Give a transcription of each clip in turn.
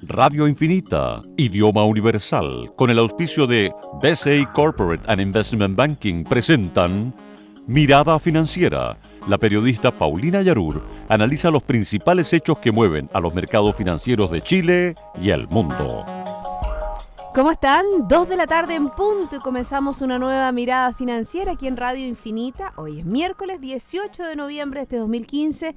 Radio Infinita, idioma universal, con el auspicio de BCI Corporate and Investment Banking, presentan Mirada Financiera. La periodista Paulina Yarur analiza los principales hechos que mueven a los mercados financieros de Chile y el mundo. ¿Cómo están? 2 de la tarde en punto y comenzamos una nueva mirada financiera aquí en Radio Infinita. Hoy es miércoles 18 de noviembre de este 2015.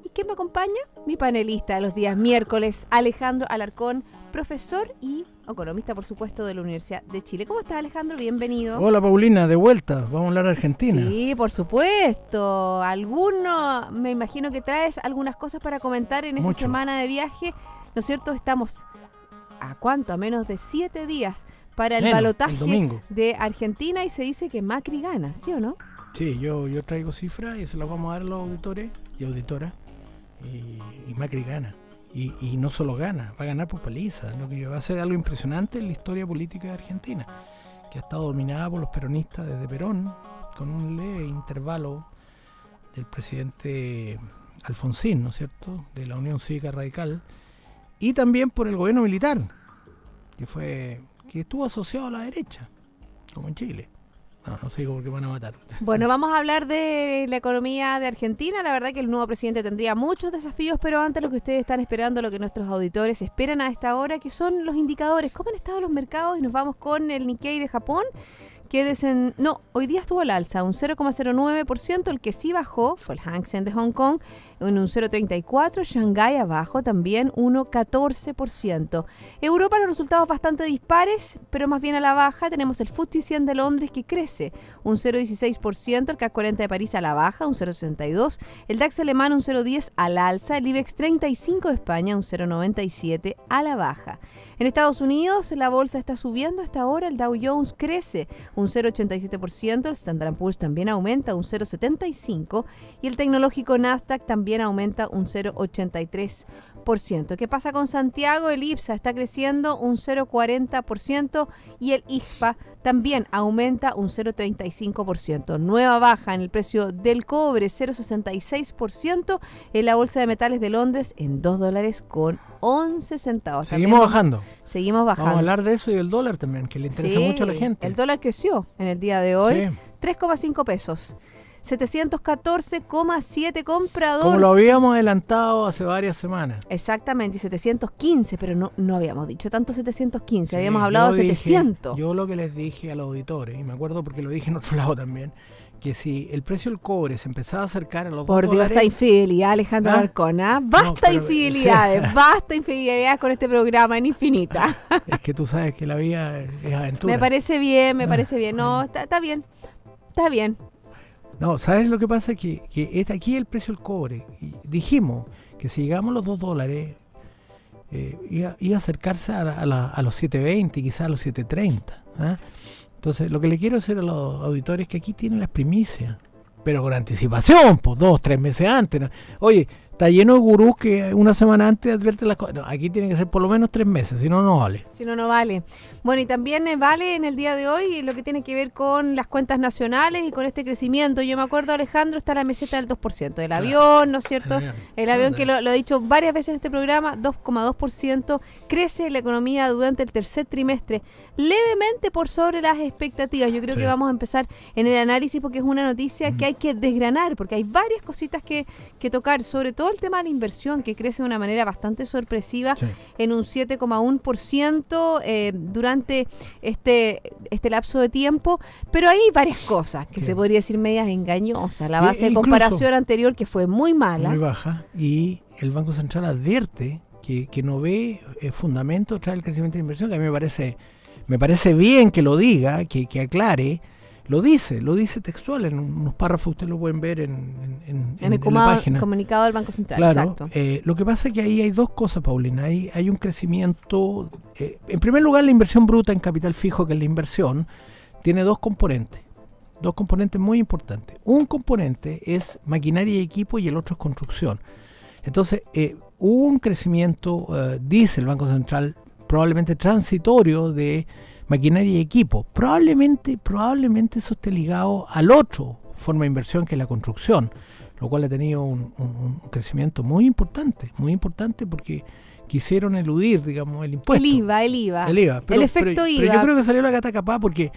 ¿Y quién me acompaña? Mi panelista de los días miércoles, Alejandro Alarcón, profesor y economista, por supuesto, de la Universidad de Chile. ¿Cómo estás, Alejandro? Bienvenido. Hola, Paulina, de vuelta. Vamos a hablar de Argentina. Sí, por supuesto. Me imagino que traes algunas cosas para comentar en esa semana de viaje. ¿No es cierto? Estamos... ¿A cuánto? A menos de 7 días para el balotaje de Argentina y se dice que Macri gana, ¿sí o no? Sí, yo traigo cifras y se las vamos a dar a los auditores y auditoras y Macri gana. Y no solo gana, va a ganar por paliza, lo que va a ser algo impresionante en la historia política de Argentina, que ha estado dominada por los peronistas desde Perón, con un leve intervalo del presidente Alfonsín, ¿no es cierto?, de la Unión Cívica Radical, y también por el gobierno militar, que estuvo asociado a la derecha, como en Chile. No sé por qué van a matar. Bueno, vamos a hablar de la economía de Argentina. La verdad que el nuevo presidente tendría muchos desafíos, pero antes lo que ustedes están esperando, lo que nuestros auditores esperan a esta hora, que son los indicadores. ¿Cómo han estado los mercados? Y nos vamos con el Nikkei de Japón, que hoy día estuvo al alza, un 0,09%. El que sí bajó fue el Hang Seng de Hong Kong, en un 0,34%. Shanghái abajo también, 1,14%. Europa, los resultados bastante dispares, pero más bien a la baja. Tenemos el FTSE 100 de Londres que crece un 0,16%, el CAC 40 de París a la baja, un 0,62%, el DAX alemán un 0,10% al alza, el IBEX 35 de España un 0,97% a la baja. En Estados Unidos, la bolsa está subiendo hasta ahora, el Dow Jones crece un 0,87%, el Standard & Poor's también aumenta un 0,75% y el tecnológico Nasdaq también aumenta un 0,83%. ¿Qué pasa con Santiago? El IPSA está creciendo un 0,40% y el IGPA también aumenta un 0,35%. Nueva baja en el precio del cobre, 0,66% en la bolsa de metales de Londres en $2.11. Seguimos bajando. Seguimos bajando. Vamos a hablar de eso y del dólar también, que le interesa mucho a la gente. El dólar creció en el día de hoy, sí. 3,5 pesos. 714,7 compradores. Como lo habíamos adelantado hace varias semanas. Exactamente, y 715, pero no habíamos dicho tanto 715, sí, habíamos hablado de 700. Yo lo que les dije a los auditores, y me acuerdo porque lo dije en otro lado también, que si el precio del cobre se empezaba a acercar a los $2... Por Dios, esa infidelidad, Alejandro Alarcón, Basta infidelidades, sí. Basta infidelidades con este programa en Infinita. Es que tú sabes que la vida es aventura. Me parece bien. No, está bien. No, ¿sabes lo que pasa? Que es aquí el precio del cobre. Y dijimos que si llegamos a los $2, iba a acercarse a los 7.20, quizás a los 7.30. Entonces, lo que le quiero decir a los auditores es que aquí tienen las primicias, pero con anticipación, pues 2-3 meses antes, ¿no? Oye, está lleno de gurús que una semana antes advierten las cosas. No, aquí tiene que ser por lo menos 3 meses, si no, no vale. Si no, no vale. Bueno, y también vale en el día de hoy lo que tiene que ver con las cuentas nacionales y con este crecimiento. Yo me acuerdo, Alejandro, está la meseta del 2%. El avión, ¿no es cierto? El avión que lo he dicho varias veces en este programa, 2,2%. Crece la economía durante el tercer trimestre, levemente por sobre las expectativas. Yo creo que vamos a empezar en el análisis porque es una noticia que hay que desgranar, porque hay varias cositas que tocar, sobre todo el tema de la inversión, que crece de una manera bastante sorpresiva, en un 7,1% durante este lapso de tiempo, pero hay varias cosas que se podría decir medias engañosas. La base de comparación anterior, que fue muy mala. Muy baja, y el Banco Central advierte que no ve fundamento tras el crecimiento de inversión, que a mí me parece bien que lo diga, que aclare. Lo dice textual en unos párrafos, ustedes lo pueden ver en la página. Comunicado del Banco Central, claro, exacto. Lo que pasa es que ahí hay dos cosas, Paulina. Hay un crecimiento. En primer lugar, la inversión bruta en capital fijo, que es la inversión, tiene dos componentes muy importantes. Un componente es maquinaria y equipo y el otro es construcción. Entonces, hubo un crecimiento, dice el Banco Central, probablemente transitorio de maquinaria y equipo. Probablemente eso esté ligado al otro forma de inversión, que es la construcción. lo cual ha tenido un crecimiento muy importante porque quisieron eludir, digamos, el impuesto. El IVA. Pero, el efecto pero IVA. yo creo que salió la gata capá porque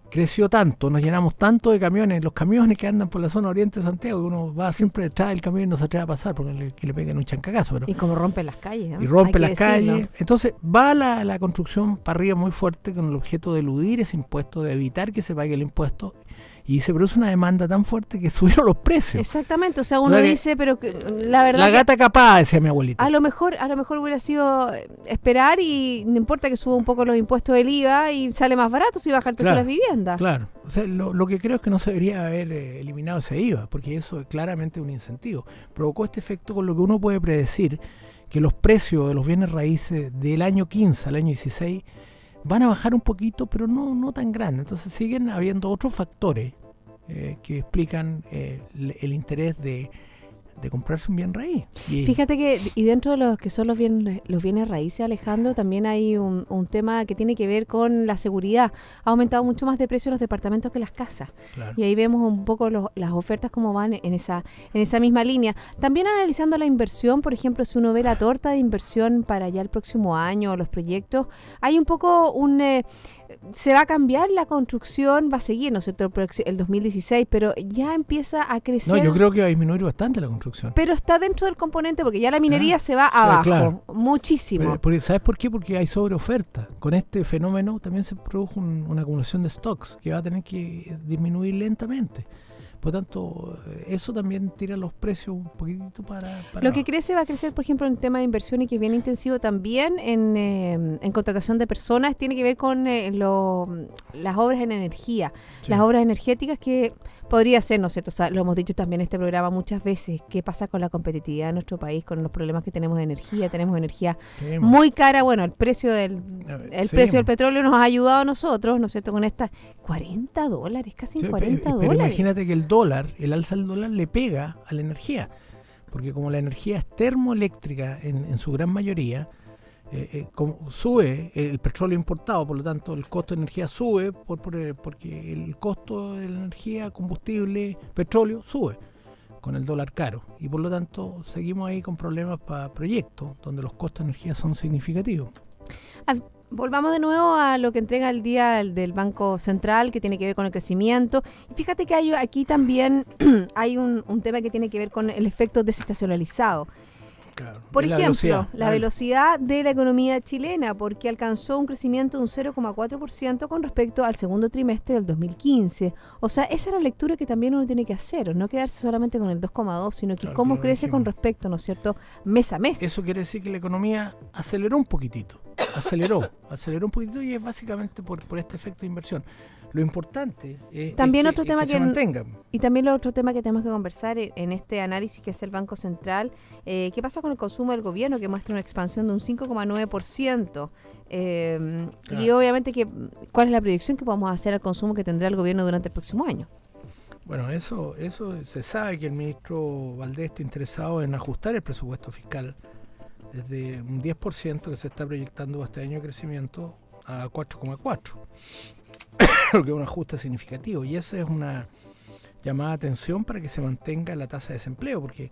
creció tanto, nos llenamos tanto de camiones, los camiones que andan por la zona oriente de Santiago, que uno va siempre detrás del camión y no se atreve a pasar porque le pegan un chancagazo. Pero, Y como rompen las calles, ¿no? y rompe Hay que las calles. decirlo. Entonces va la construcción para arriba muy fuerte con el objeto de eludir ese impuesto, de evitar que se pague el impuesto, y se produce una demanda tan fuerte que subieron los precios. Exactamente, o sea, uno La que- dice, pero que, la verdad La que gata capá, decía mi abuelita. a lo mejor hubiera sido esperar y no importa que suba un poco los impuestos del IVA y sale más barato si baja el precio Claro, de las viviendas. Claro, o sea, lo que creo es que no se debería haber eliminado ese IVA, porque eso es claramente un incentivo. Provocó este efecto con lo que uno puede predecir que los precios de los bienes raíces del año 15 al año 16 van a bajar un poquito, pero no tan grande. Entonces siguen habiendo otros factores que explican el interés de comprarse un bien raíz. Y Fíjate que, y dentro de los que son los bienes raíces, Alejandro, también hay un tema que tiene que ver con la seguridad. Ha aumentado mucho más de precio los departamentos que las casas. claro. Y ahí vemos un poco las ofertas como van en esa misma línea. También analizando la inversión, por ejemplo, si uno ve la torta de inversión para ya el próximo año, los proyectos, hay un poco se va a cambiar la construcción, va a seguir, ¿no es cierto?, el 2016, pero ya empieza a crecer. No, yo creo que va a disminuir bastante la construcción. Pero está dentro del componente, porque ya la minería se va sea, abajo, claro. muchísimo. ¿Sabes por qué? Porque hay sobreoferta. Con este fenómeno también se produjo una acumulación de stocks que va a tener que disminuir lentamente. Por tanto, eso también tira los precios un poquitito para Lo que crece va a crecer, por ejemplo, en el tema de inversión y que es bien intensivo también en contratación de personas, tiene que ver con las obras en energía, Sí. las obras energéticas que podría ser, ¿no es cierto? O sea, lo hemos dicho también en este programa muchas veces, qué pasa con la competitividad de nuestro país, con los problemas que tenemos de energía, tenemos energía Sí, muy cara, bueno, el precio del sí, precio del petróleo nos ha ayudado a nosotros, ¿no es cierto? Con estas $40, casi sí, en pero $40. imagínate que el alza del dólar le pega a la energía, porque como la energía es termoeléctrica en su gran mayoría, como sube el petróleo importado, por lo tanto el costo de energía sube porque el costo de la energía, combustible, petróleo sube con el dólar caro, y por lo tanto seguimos ahí con problemas para proyectos donde los costos de energía son significativos. Volvamos de nuevo a lo que entrega el día del Banco Central, que tiene que ver con el crecimiento. Y fíjate que aquí también hay un tema que tiene que ver con el efecto desestacionalizado. Claro. Por Y ejemplo, la claro. velocidad de la economía chilena, porque alcanzó un crecimiento de un 0,4% con respecto al segundo trimestre del 2015. O sea, esa es la lectura que también uno tiene que hacer, no quedarse solamente con el 2,2, sino que Claro, cómo lo crece con dijimos. respecto, ¿no es cierto?, mes a mes. Eso quiere decir que la economía aceleró un poquitito, aceleró un poquitito, y es básicamente por este efecto de inversión. Lo importante También es otro tema se que mantenga. Y también el otro tema que tenemos que conversar en este análisis, que es el Banco Central, ¿qué pasa con el consumo del gobierno, que muestra una expansión de un 5,9%? Y Claro. obviamente, ¿cuál es la proyección que podemos hacer al consumo que tendrá el gobierno durante el próximo año? Bueno, eso se sabe que el ministro Valdés está interesado en ajustar el presupuesto fiscal desde un 10% que se está proyectando este año de crecimiento a 4,4%, lo que es un ajuste significativo, y esa es una llamada de atención para que se mantenga la tasa de desempleo, porque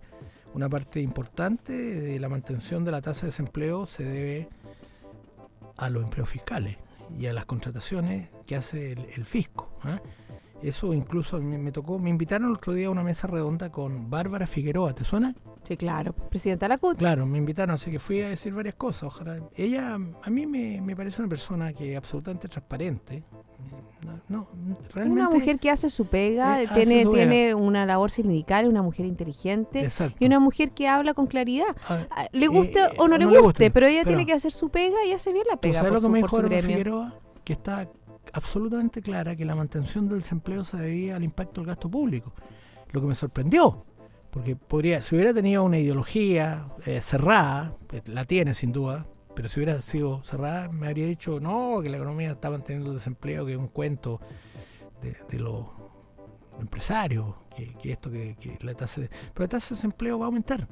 una parte importante de la mantención de la tasa de desempleo se debe a los empleos fiscales y a las contrataciones que hace el fisco, ¿ah? Eso incluso me invitaron el otro día a una mesa redonda con Bárbara Figueroa, ¿te suena? Sí, claro, presidenta de la CUT. Claro, me invitaron, así que fui a decir varias cosas. Ojalá. Ella, a mí me parece una persona que es absolutamente transparente. No, realmente. Una mujer que hace su pega, hace tiene su pega. tiene una labor sindical, una mujer inteligente Exacto. y una mujer que habla con claridad. Ah, Le guste o no le le guste, pero ella pero- tiene que hacer su pega y hace bien la ¿Tú pega sabes por lo que su, me por dijo su Bárbara gremio. Figueroa? Que está absolutamente clara que la mantención del desempleo se debía al impacto del gasto público. Lo que me sorprendió, porque si hubiera tenido una ideología cerrada, la tiene sin duda, pero si hubiera sido cerrada, me habría dicho, no, que la economía está manteniendo el desempleo, que es un cuento de los empresarios, que la tasa de... Pero la tasa de desempleo va a aumentar,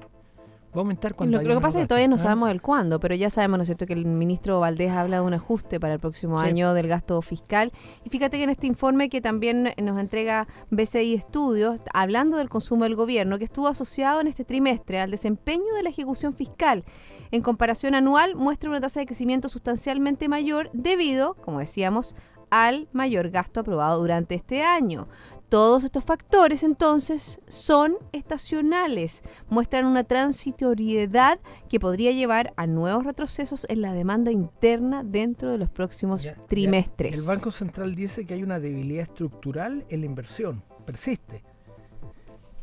Va a aumentar cuando Lo que pasa es que todavía no sabemos sabemos el cuándo, pero ya sabemos, ¿no es cierto?, que el ministro Valdés habla de un ajuste para el próximo Sí. año del gasto fiscal. Y fíjate que en este informe que también nos entrega BCI Estudios, hablando del consumo del gobierno, que estuvo asociado en este trimestre al desempeño de la ejecución fiscal, en comparación anual, muestra una tasa de crecimiento sustancialmente mayor debido, como decíamos, al mayor gasto aprobado durante este año. Todos estos factores, entonces, son estacionales, muestran una transitoriedad que podría llevar a nuevos retrocesos en la demanda interna dentro de los próximos trimestres. El Banco Central dice que hay una debilidad estructural en la inversión, persiste,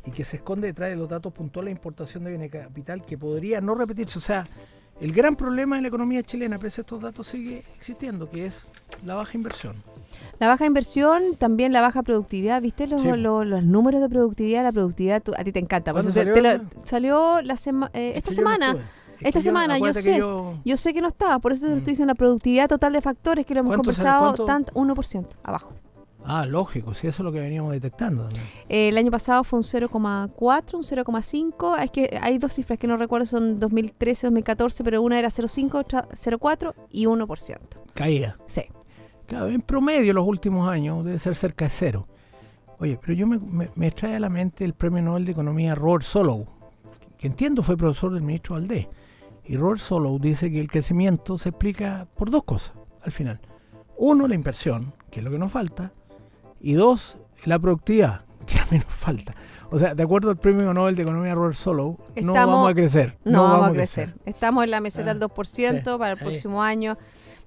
y que se esconde detrás de los datos puntuales de importación de bienes de capital que podría no repetirse. O sea, el gran problema de la economía chilena, pese a estos datos, sigue existiendo, que es la baja inversión. La baja inversión, también la baja productividad. ¿Viste los números de productividad? La productividad a ti te encanta. ¿Cuándo salió esta semana. Esta semana, yo sé. Yo sé que no estaba, por eso te estoy diciendo la productividad total de factores que lo hemos conversado, tanto 1% abajo. Ah, lógico, sí, eso es lo que veníamos detectando también. El año pasado fue un 0,4, un 0,5. Es que hay dos cifras que no recuerdo, son 2013, 2014, pero una era 0,5, otra 0,4 y 1%. Caía. Sí. Claro, en promedio los últimos años debe ser cerca de cero. Oye, pero yo me trae a la mente el premio Nobel de Economía Robert Solow, que entiendo fue profesor del ministro Valdés. Y Robert Solow dice que el crecimiento se explica por dos cosas al final. Uno, la inversión, que es lo que nos falta. Y dos, la productividad, que también nos falta. O sea, de acuerdo al premio Nobel de Economía Robert Solow, no vamos a crecer. No vamos a crecer. Estamos en la meseta del 2% sí, para el próximo año.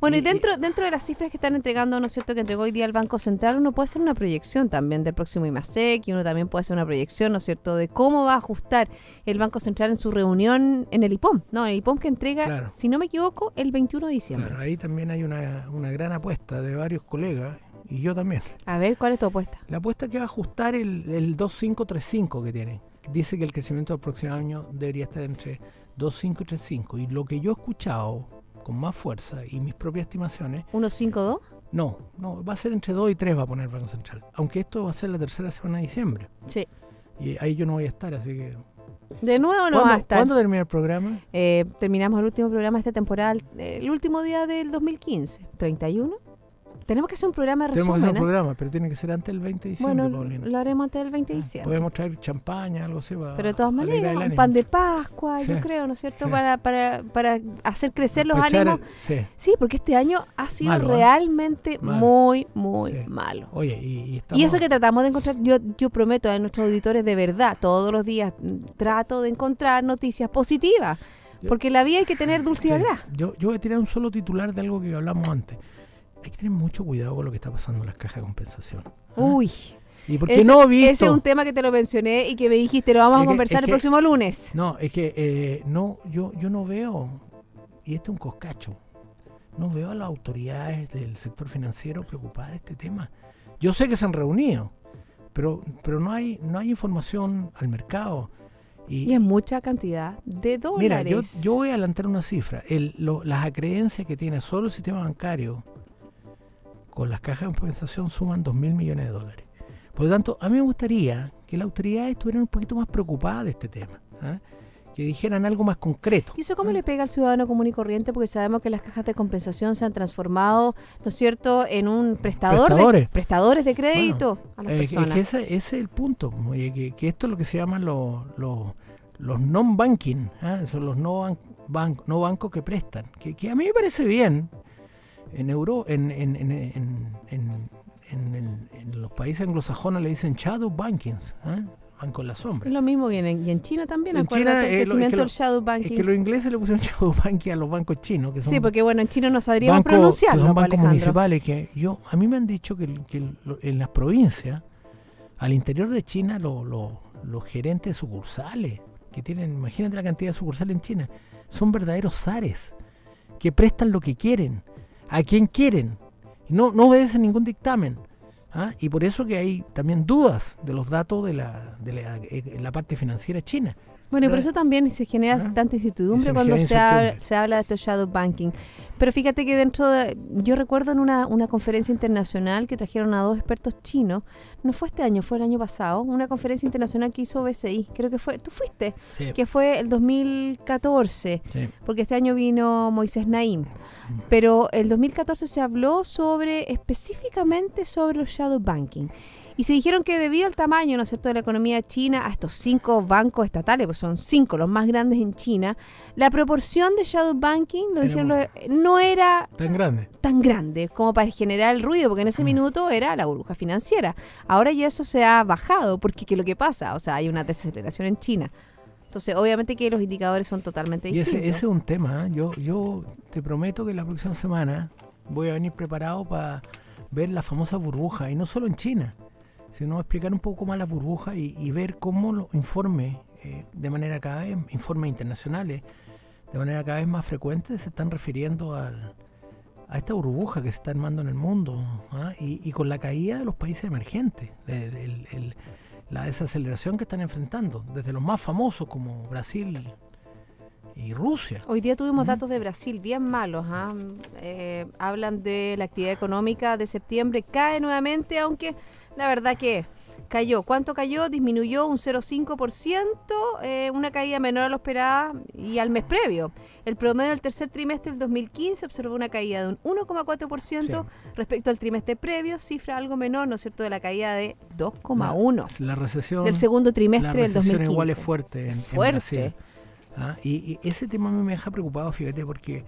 Bueno, y dentro de las cifras que están entregando, ¿no es cierto?, que entregó hoy día el Banco Central, uno puede hacer una proyección también del próximo IMASEC, y uno también puede hacer una proyección, ¿no es cierto?, de cómo va a ajustar el Banco Central en su reunión en el IPOM. No, en el IPOM que entrega, claro, si no me equivoco, el 21 de diciembre. Claro, ahí también hay una gran apuesta de varios colegas, y yo también. A ver, ¿cuál es tu apuesta? La apuesta que va a ajustar el 2.535 que tiene. Dice que el crecimiento del próximo año debería estar entre 2.5 y 3.5. Y lo que yo he escuchado con más fuerza y mis propias estimaciones... ¿1.52? No, va a ser entre 2 y 3 va a poner el Banco Central. Aunque esto va a ser la tercera semana de diciembre. Sí. Y ahí yo no voy a estar, así que... De nuevo no va a estar. ¿Cuándo termina el programa? Terminamos el último programa de esta temporada, el último día del 2015. ¿31? Tenemos que hacer un programa de resumen. Tenemos que hacer un programa, pero tiene que ser antes del 20 de diciembre, bueno, Paulina. Lo haremos antes del 20 de diciembre. Podemos traer champaña, algo así. Pero de todas maneras, un pan de Pascua, yo creo, ¿no es cierto? Sí. Para hacer crecer los ánimos. Sí, porque este año ha sido malo, realmente muy malo. Oye, y eso que tratamos de encontrar, yo prometo a nuestros auditores de verdad, todos los días trato de encontrar noticias positivas. Porque en la vida hay que tener dulce y agraz. Yo voy a tirar un solo titular de algo que hablamos antes. Hay que tener mucho cuidado con lo que está pasando en las cajas de compensación. Uy. ¿Y por qué no he visto? Ese es un tema que te lo mencioné y que me dijiste, lo vamos a conversar el próximo lunes. No, es que yo no veo, y este es un coscacho, no veo a las autoridades del sector financiero preocupadas de este tema. Yo sé que se han reunido, pero no hay información al mercado. Y es mucha cantidad de dólares. Mira, yo voy a adelantar una cifra. Las acreencias que tiene solo el sistema bancario con las cajas de compensación suman 2.000 millones de dólares. Por lo tanto, a mí me gustaría que las autoridades estuvieran un poquito más preocupadas de este tema, que dijeran algo más concreto. ¿Y eso cómo le pega al ciudadano común y corriente? Porque sabemos que las cajas de compensación se han transformado, ¿no es cierto?, en un prestadores de crédito a las personas. Es que ese es el punto, que esto es lo que se llaman los non-banking, son los no bancos que prestan, que a mí me parece bien. En los países anglosajones le dicen shadow bankings, banco en la sombra. Es lo mismo y en China también. En China el crecimiento del shadow banking. Es que los ingleses le pusieron shadow banking a los bancos chinos. Que son sí, porque bueno, en chino no sabríamos pronunciarlo. Que son bancos municipales a mí me han dicho que en las provincias, al interior de China, los gerentes de sucursales, que tienen, imagínate la cantidad de sucursales en China, son verdaderos zares, que prestan lo que quieren, a quien quieren, y no obedecen ningún dictamen. Y por eso que hay también dudas de los datos de la parte financiera china. Bueno, y por eso también se genera tanta incertidumbre cuando se habla de estos shadow banking. Pero fíjate que yo recuerdo en una conferencia internacional que trajeron a 2 expertos chinos, no fue este año, fue el año pasado, una conferencia internacional que hizo BCI, creo que fue, tú fuiste, sí, que fue el 2014, sí, porque este año vino Moisés Naim. Pero el 2014 se habló específicamente sobre los shadow banking. Y se dijeron que debido al tamaño, ¿no es cierto?, de la economía china, a estos 5 bancos estatales, pues son 5 los más grandes en China, la proporción de shadow banking, no era tan grande como para generar el ruido, porque en ese minuto era la burbuja financiera. Ahora ya eso se ha bajado, porque ¿qué es lo que pasa? O sea, hay una desaceleración en China. Entonces, obviamente que los indicadores son totalmente distintos. Y ese es un tema, ¿eh? Yo te prometo que la próxima semana voy a venir preparado para ver la famosa burbuja, y no solo en China, sino explicar un poco más la burbuja y ver cómo los informes, informes internacionales, de manera cada vez más frecuente, se están refiriendo a esta burbuja que se está armando en el mundo, ¿ah? Y con la caída de los países emergentes, la desaceleración que están enfrentando, desde los más famosos como Brasil y Rusia. Hoy día tuvimos datos de Brasil bien malos. Hablan de la actividad económica de septiembre, cae nuevamente, aunque la verdad que cayó. ¿Cuánto cayó? Disminuyó un 0,5%, una caída menor a lo esperada y al mes previo. El promedio del tercer trimestre del 2015 observó una caída de un 1,4% respecto al trimestre previo, cifra algo menor, ¿no es cierto?, de la caída de 2,1%. La recesión del segundo trimestre del 2015. Igual es fuerte en Brasil. Y ese tema a mí me deja preocupado, fíjate, porque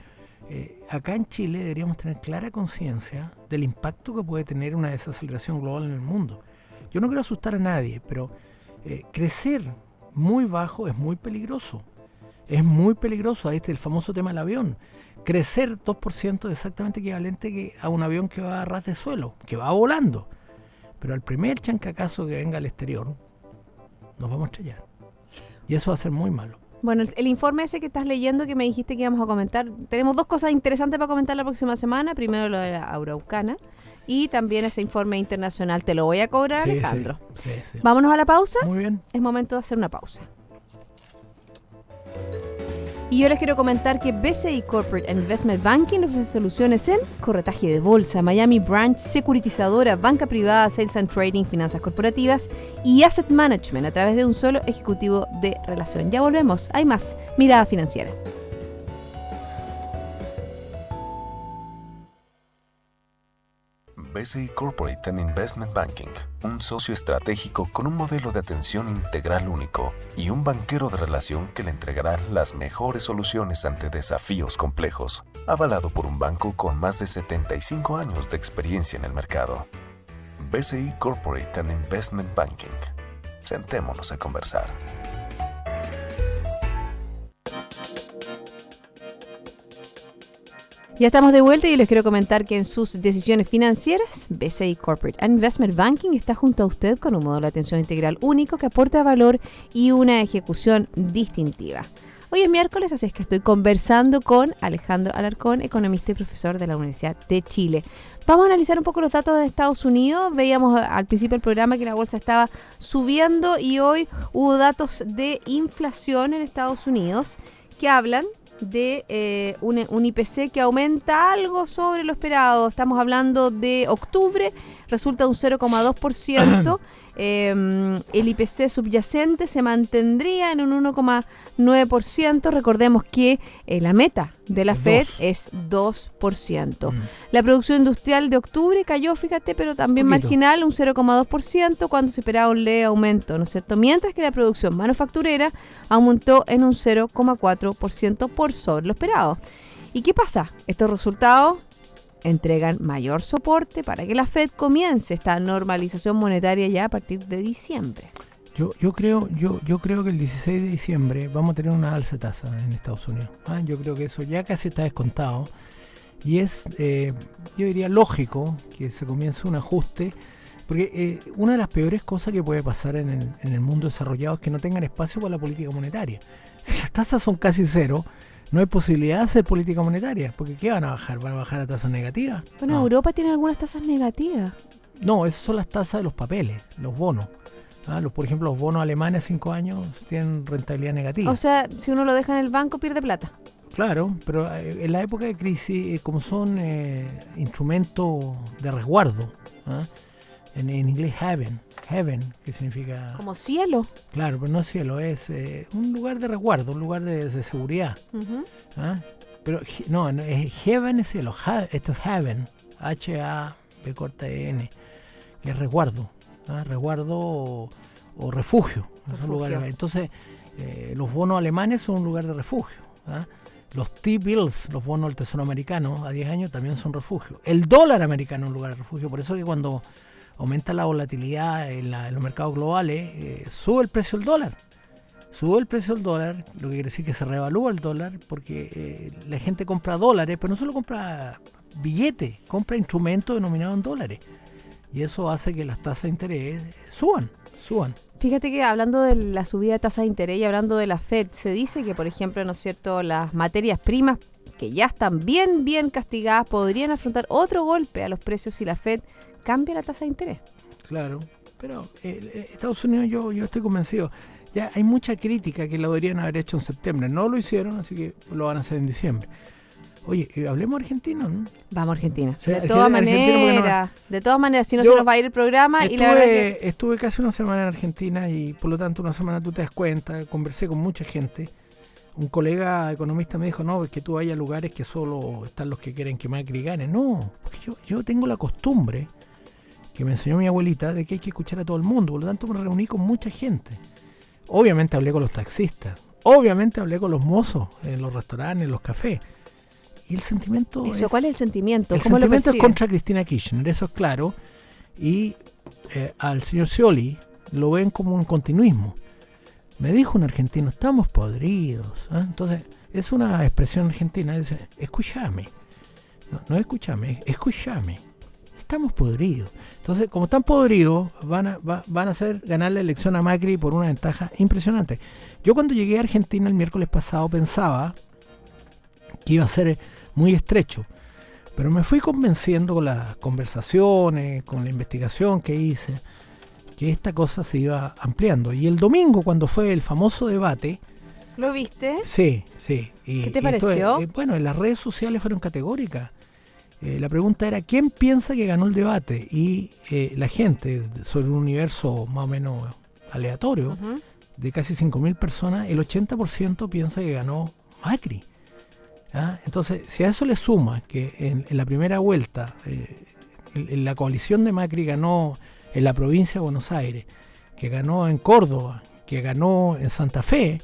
acá en Chile deberíamos tener clara conciencia del impacto que puede tener una desaceleración global en el mundo. Yo no quiero asustar a nadie, pero crecer muy bajo es muy peligroso. Es muy peligroso. Ahí está el famoso tema del avión. Crecer 2% es exactamente equivalente a un avión que va a ras de suelo, que va volando. Pero al primer chancacazo que venga al exterior, nos vamos a estrellar. Y eso va a ser muy malo. Bueno, el informe ese que estás leyendo, que me dijiste que íbamos a comentar, tenemos 2 cosas interesantes para comentar la próxima semana. Primero lo de la Araucana y también ese informe internacional. Te lo voy a cobrar, sí, Alejandro. Sí. Vámonos a la pausa. Muy bien. Es momento de hacer una pausa. Y yo les quiero comentar que BCI Corporate Investment Banking ofrece soluciones en corretaje de bolsa, Miami Branch, securitizadora, banca privada, sales and trading, finanzas corporativas y asset management a través de un solo ejecutivo de relación. Ya volvemos. Hay más. Mirada Financiera. BCI Corporate and Investment Banking, un socio estratégico con un modelo de atención integral único y un banquero de relación que le entregará las mejores soluciones ante desafíos complejos, avalado por un banco con más de 75 años de experiencia en el mercado. BCI Corporate and Investment Banking. Sentémonos a conversar. Ya estamos de vuelta y les quiero comentar que en sus decisiones financieras, BCI Corporate and Investment Banking está junto a usted con un modelo de atención integral único que aporta valor y una ejecución distintiva. Hoy es miércoles, así es que estoy conversando con Alejandro Alarcón, economista y profesor de la Universidad de Chile. Vamos a analizar un poco los datos de Estados Unidos. Veíamos al principio del programa que la bolsa estaba subiendo y hoy hubo datos de inflación en Estados Unidos que hablan de un IPC que aumenta algo sobre lo esperado. Estamos hablando de octubre, resulta un 0,2%. El IPC subyacente se mantendría en un 1,9%. Recordemos que la meta de la FED es 2%. La producción industrial de octubre cayó, fíjate, pero también marginal, un 0,2%, cuando se esperaba un leve aumento, ¿no es cierto? Mientras que la producción manufacturera aumentó en un 0,4% por sobre lo esperado. ¿Y qué pasa? Estos resultados entregan mayor soporte para que la FED comience esta normalización monetaria ya a partir de diciembre. Yo creo que el 16 de diciembre vamos a tener una alza de tasa en Estados Unidos. Yo creo que eso ya casi está descontado y es, yo diría, lógico que se comience un ajuste, porque una de las peores cosas que puede pasar en el mundo desarrollado es que no tengan espacio para la política monetaria. Si las tasas son casi cero, no hay posibilidad de hacer política monetaria, porque ¿qué van a bajar? ¿Van a bajar a tasas negativas? Bueno, no. Europa tiene algunas tasas negativas. No, esas son las tasas de los papeles, los bonos. Por ejemplo, los bonos alemanes 5 años tienen rentabilidad negativa. O sea, si uno lo deja en el banco, pierde plata. Claro, pero en la época de crisis, como son instrumentos de resguardo, en inglés heaven, que significa... Como cielo. Claro, pero no es cielo, es un lugar de resguardo, un lugar de seguridad. Ujú. Pero no, es heaven es cielo, esto es heaven, H-A-B-N, que es resguardo, resguardo o refugio. Son lugares. Entonces, los bonos alemanes son un lugar de refugio. Los T-bills, los bonos del Tesoro americano a 10 años también son refugio. El dólar americano es un lugar de refugio, por eso que cuando aumenta la volatilidad en los mercados globales, sube el precio del dólar. Sube el precio del dólar, lo que quiere decir que se revalúa el dólar, porque la gente compra dólares, pero no solo compra billetes, compra instrumentos denominados en dólares. Y eso hace que las tasas de interés suban. Fíjate que hablando de la subida de tasas de interés y hablando de la Fed, se dice que, por ejemplo, ¿no es cierto?, las materias primas que ya están bien castigadas podrían afrontar otro golpe a los precios si la Fed cambia la tasa de interés. Claro, pero Estados Unidos yo estoy convencido. Ya hay mucha crítica que lo deberían haber hecho en septiembre. No lo hicieron, así que lo van a hacer en diciembre. Oye, hablemos argentino, ¿no? Vamos a Argentina. Sí, de todas maneras, si no se nos va a ir el programa. Y la verdad que... Estuve casi una semana en Argentina y por lo tanto una semana tú te das cuenta, conversé con mucha gente. Un colega economista me dijo, no, es que tú vayas a lugares que solo están los que quieren que Macri gane. No, porque yo tengo la costumbre, que me enseñó mi abuelita, de que hay que escuchar a todo el mundo. Por lo tanto me reuní con mucha gente. Obviamente hablé con los taxistas, obviamente hablé con los mozos en los restaurantes, en los cafés. Y el sentimiento ¿cuál es el sentimiento? El ¿Cómo lo sentimiento es percibe? contra Cristina Kirchner, eso es claro. Y al señor Scioli lo ven como un continuismo. Me dijo un argentino, estamos podridos. Entonces, es una expresión argentina, dice, escúchame. No escúchame, escúchame. Estamos podridos. Entonces, como están podridos, van a hacer ganar la elección a Macri por una ventaja impresionante. Yo cuando llegué a Argentina el miércoles pasado pensaba que iba a ser muy estrecho, pero me fui convenciendo con las conversaciones, con la investigación que hice, que esta cosa se iba ampliando. Y el domingo, cuando fue el famoso debate... ¿Lo viste? Sí. ¿Qué te pareció? Bueno, las redes sociales fueron categóricas. La pregunta era, ¿quién piensa que ganó el debate? Y la gente, sobre un universo más o menos aleatorio, de casi 5.000 personas, el 80% piensa que ganó Macri. Entonces, si a eso le suma que en la primera vuelta la coalición de Macri ganó en la provincia de Buenos Aires, que ganó en Córdoba, que ganó en Santa Fe,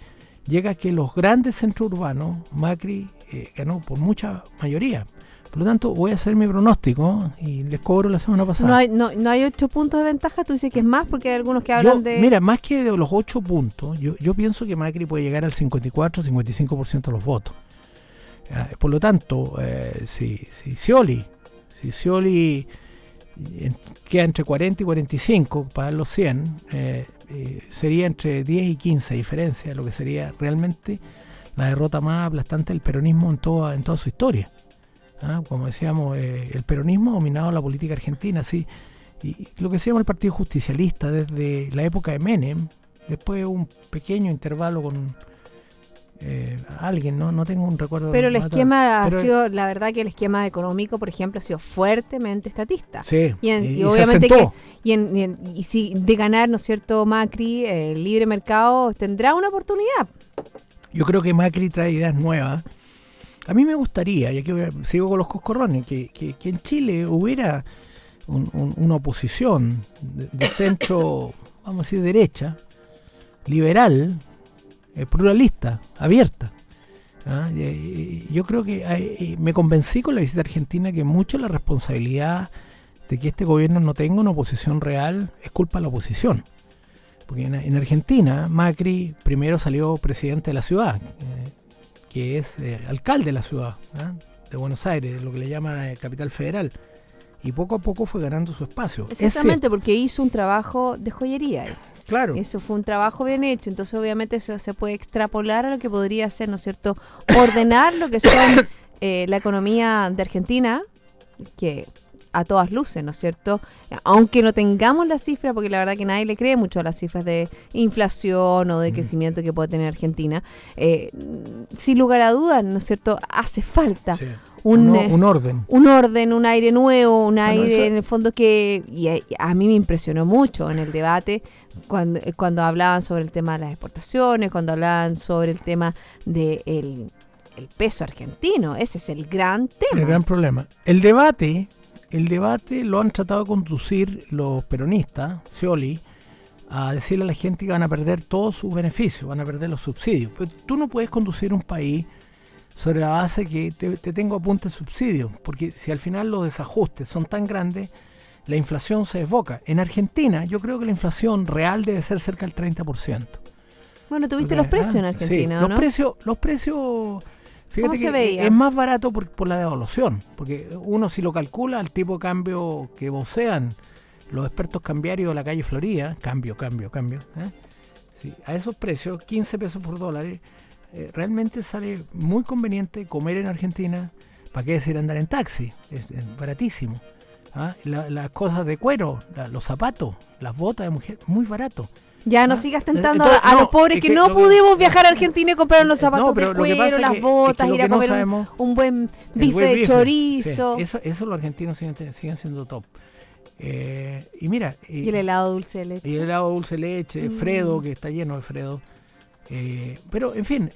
llega que los grandes centros urbanos Macri ganó por mucha mayoría. Por lo tanto, voy a hacer mi pronóstico y les cobro la semana pasada. No hay 8 puntos de ventaja, tú dices que es más porque hay algunos que hablan de... Mira, más que de los 8 puntos, yo pienso que Macri puede llegar al 54-55% de los votos. Por lo tanto, si Scioli queda entre 40 y 45 para dar los 100, sería entre 10 y 15 diferencia, lo que sería realmente la derrota más aplastante del peronismo en toda su historia. Como decíamos, el peronismo ha dominado la política argentina, sí, y lo que se llama el Partido Justicialista desde la época de Menem, después un pequeño intervalo con alguien, no tengo un recuerdo. Pero el esquema ha sido, la verdad que el esquema económico, por ejemplo, ha sido fuertemente estatista. Sí, y obviamente y si de ganar, ¿no es cierto?, Macri, el libre mercado, tendrá una oportunidad. Yo creo que Macri trae ideas nuevas. A mí me gustaría, y aquí sigo con los coscorrones, que en Chile hubiera una oposición de centro, vamos a decir, derecha, liberal, pluralista, abierta. Yo creo que me convencí con la visita argentina que mucho la responsabilidad de que este gobierno no tenga una oposición real es culpa de la oposición. Porque en Argentina, Macri primero salió presidente de la ciudad, que es alcalde de la ciudad, de Buenos Aires, lo que le llaman capital federal, y poco a poco fue ganando su espacio. Exactamente, porque hizo un trabajo de joyería. Claro. Eso fue un trabajo bien hecho, entonces obviamente eso se puede extrapolar a lo que podría ser, ¿no es cierto?, ordenar lo que son la economía de Argentina, que a todas luces, ¿no es cierto? Aunque no tengamos la cifra, porque la verdad que nadie le cree mucho a las cifras de inflación o de crecimiento que puede tener Argentina, sin lugar a dudas, ¿no es cierto? Hace falta un orden. Un orden, un aire nuevo, un aire en el fondo que a mí me impresionó mucho en el debate cuando hablaban sobre el tema de las exportaciones, cuando hablaban sobre el tema del el peso argentino. Ese es el gran tema. El gran problema. El debate lo han tratado de conducir los peronistas, Scioli, a decirle a la gente que van a perder todos sus beneficios, van a perder los subsidios. Pero tú no puedes conducir un país sobre la base que te tengo a punta de subsidios, porque si al final los desajustes son tan grandes, la inflación se desboca. En Argentina, yo creo que la inflación real debe ser cerca del 30%. Bueno, tuviste los precios en Argentina, sí, ¿no? Los precios, fíjate ¿Cómo se que veía? es más barato por la devaluación, porque uno si lo calcula, el tipo de cambio que vocean los expertos cambiarios de la calle Florida, cambio, sí, a esos precios, 15 pesos por dólar, realmente sale muy conveniente comer en Argentina. ¿Para qué decir andar en taxi? Es baratísimo. Las cosas de cuero, los zapatos, las botas de mujer, muy barato. Ya no sigas tentando Entonces, a los pobres que no pudimos viajar a Argentina y comprar los zapatos de cuero, las botas, ir a comer un buen bife de chorizo. Sí, eso los argentinos siguen siendo top. Y mira... y el helado dulce de leche. Y el helado dulce de leche, Fredo, que está lleno de Fredo. Pero, en fin,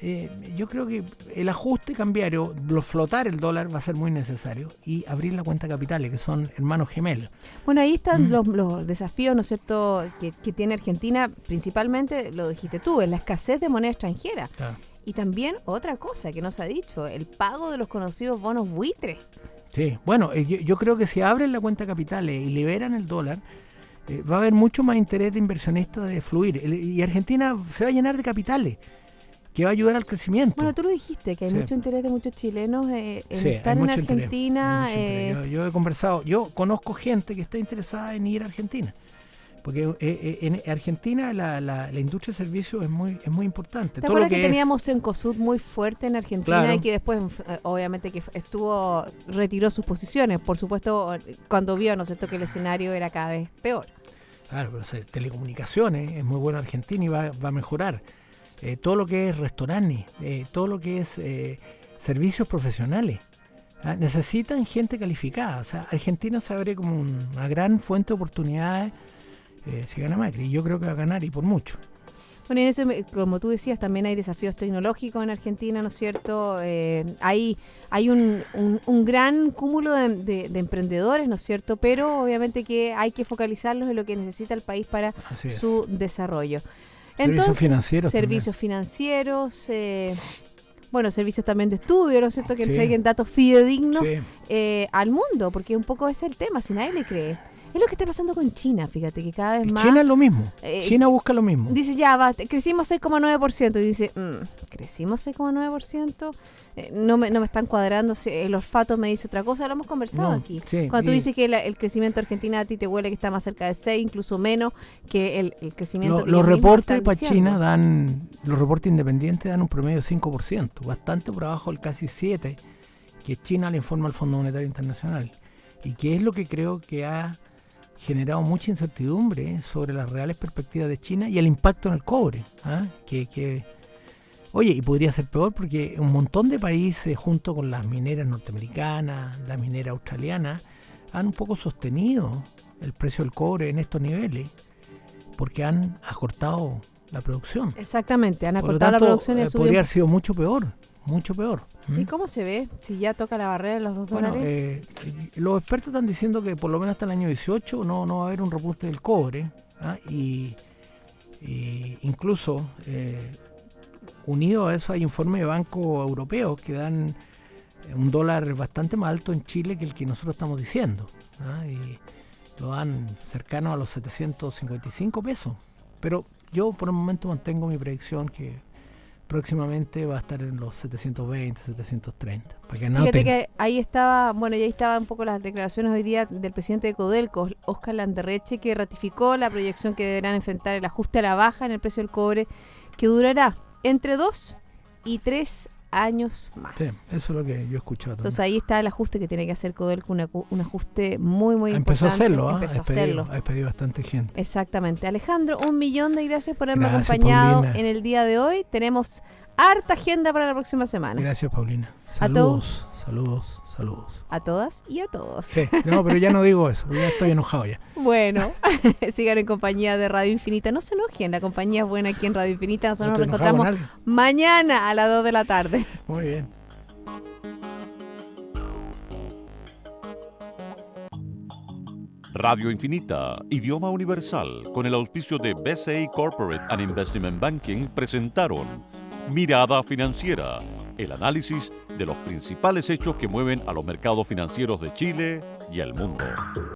yo creo que el ajuste cambiario, flotar el dólar va a ser muy necesario, y abrir la cuenta capitales, que son hermanos gemelos. Bueno, ahí están los desafíos, ¿no es cierto?, que tiene Argentina, principalmente, lo dijiste tú, es la escasez de moneda extranjera. Claro. Y también otra cosa que no se ha dicho, el pago de los conocidos bonos buitres. Sí, bueno, yo creo que si abren la cuenta capitales y liberan el dólar, va a haber mucho más interés de inversionistas de fluir. Y Argentina se va a llenar de capitales, que va a ayudar al crecimiento. Bueno, tú lo dijiste, que hay mucho interés de muchos chilenos en Sí, estar en Argentina. Yo he conversado, yo conozco gente que está interesada en ir a Argentina, porque en Argentina la industria de servicios es muy importante. ¿Te acuerdas que teníamos Cencosud muy fuerte en Argentina? Claro. Y que después, obviamente, que retiró sus posiciones, por supuesto, cuando vio, ¿no es cierto?, que el escenario era cada vez peor. Claro, pero telecomunicaciones es muy bueno Argentina y va a mejorar. Todo lo que es restaurantes, todo lo que es servicios profesionales. Necesitan gente calificada. O sea, Argentina se abre como una gran fuente de oportunidades si gana Macri. Y yo creo que va a ganar, y por mucho. Bueno, en eso, como tú decías, también hay desafíos tecnológicos en Argentina, ¿no es cierto? Hay un gran cúmulo de emprendedores, ¿no es cierto? Pero obviamente que hay que focalizarlos en lo que necesita el país para su desarrollo. Entonces, servicios financieros, servicios también de estudio, ¿no es cierto? Que entreguen datos fidedignos al mundo, porque un poco ese es el tema, si nadie le cree. Es lo que está pasando con China, fíjate, que cada vez más... China es lo mismo, China busca lo mismo. Dice, crecimos 6,9%, y dice, ¿crecimos 6,9%? No me están cuadrando, el olfato me dice otra cosa, lo hemos conversado aquí. Sí, cuando tú dices que el crecimiento argentino a ti te huele que está más cerca de 6, incluso menos que el crecimiento que los reportes para China los reportes independientes dan un promedio de 5%, bastante por abajo del casi 7% que China le informa al Fondo Monetario Internacional, y que es lo que creo que ha generado mucha incertidumbre sobre las reales perspectivas de China y el impacto en el cobre. Oye, y podría ser peor, porque un montón de países, junto con las mineras norteamericanas, las mineras australianas, han un poco sostenido el precio del cobre en estos niveles, porque han acortado la producción. Exactamente, han acortado la producción y podría haber sido mucho peor. Mucho peor. ¿Y cómo se ve si ya toca la barrera de los $2? Los expertos están diciendo que por lo menos hasta el año 18 no va a haber un repunte del cobre. Y incluso unido a eso hay informes de bancos europeos que dan un dólar bastante más alto en Chile que el que nosotros estamos diciendo. Y lo dan cercano a los 755 pesos. Pero yo por el momento mantengo mi predicción que próximamente va a estar en los 720, 730. Para que Fíjate que ahí estaba un poco las declaraciones hoy día del presidente de Codelco, Óscar Landerreche, que ratificó la proyección que deberán enfrentar el ajuste a la baja en el precio del cobre, que durará entre 2 y 3 años más. Sí, eso es lo que yo he escuchado Entonces también. ahí está el ajuste que tiene que hacer Codelco, un ajuste muy, muy Empezó a importante. hacerlo, Empezó a hacerlo. Ha despedido bastante gente. Exactamente. Alejandro, 1.000.000 de gracias por haberme Gracias, acompañado Paulina. en el día de hoy. Tenemos harta agenda para la próxima semana. Gracias, Paulina. A todos. Saludos. A todas y a todos. Sí, no, pero ya no digo eso, porque ya estoy enojado ya. Bueno, sigan en compañía de Radio Infinita. No se enojen, la compañía es buena aquí en Radio Infinita. Nosotros ¿No nos estoy enojado con reencontramos alguien? mañana a las 2 de la tarde. Muy bien. Radio Infinita, idioma universal, con el auspicio de BCI Corporate and Investment Banking, presentaron Mirada Financiera, el análisis de los principales hechos que mueven a los mercados financieros de Chile y el mundo.